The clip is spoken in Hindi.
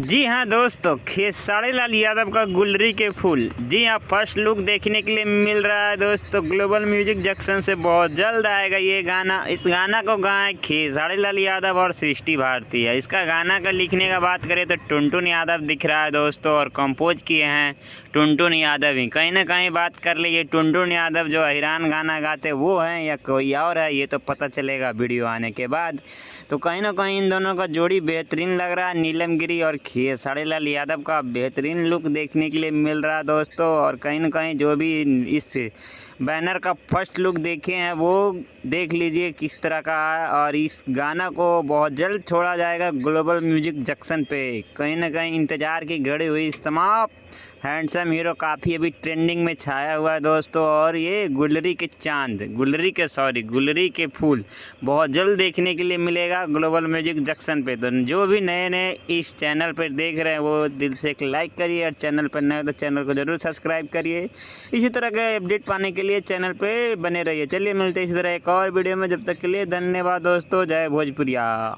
जी हाँ दोस्तों, खेसारी लाल यादव का गुलरी के फूल। जी हाँ, फर्स्ट लुक देखने के लिए मिल रहा है दोस्तों। ग्लोबल म्यूजिक जंक्शन से बहुत जल्द आएगा ये गाना। इस गाना को गाए खेसारी लाल यादव और सृष्टि भारती है। इसका गाना का लिखने का बात करें तो टुनटुन यादव दिख रहा है दोस्तों, और कंपोज किए हैं टुनटुन यादव ही। कहीं ना कहीं बात कर लीजिए, टुनटुन यादव जो हैरान गाना गाते वो हैं या कोई और है, ये तो पता चलेगा वीडियो आने के बाद। तो कहीं ना कहीं इन दोनों का जोड़ी बेहतरीन लग रहा है। नीलम गिरी और खेसारी लाल यादव का बेहतरीन लुक देखने के लिए मिल रहा है दोस्तों। और कहीं ना कहीं जो भी इस बैनर का फर्स्ट लुक देखे हैं वो देख लीजिए किस तरह का है। और इस गाना को बहुत जल्द छोड़ा जाएगा ग्लोबल म्यूजिक जंक्शन पे। कहीं ना कहीं इंतज़ार की घड़ी हुई समाप्त। हैंडसम हीरो काफ़ी अभी ट्रेंडिंग में छाया हुआ है दोस्तों। और ये गुलरी के फूल बहुत जल्द देखने के लिए मिलेगा ग्लोबल म्यूजिक जंक्शन पे। तो जो भी नए नए इस चैनल पर देख रहे हैं वो दिल से एक लाइक करिए, और चैनल पर नए हो तो चैनल को ज़रूर सब्सक्राइब करिए। इसी तरह के अपडेट पाने के लिए चैनल पे बने रहिए। चलिए मिलते हैं इसी तरह एक और वीडियो में, जब तक के लिए धन्यवाद दोस्तों। जय भोजपुरिया।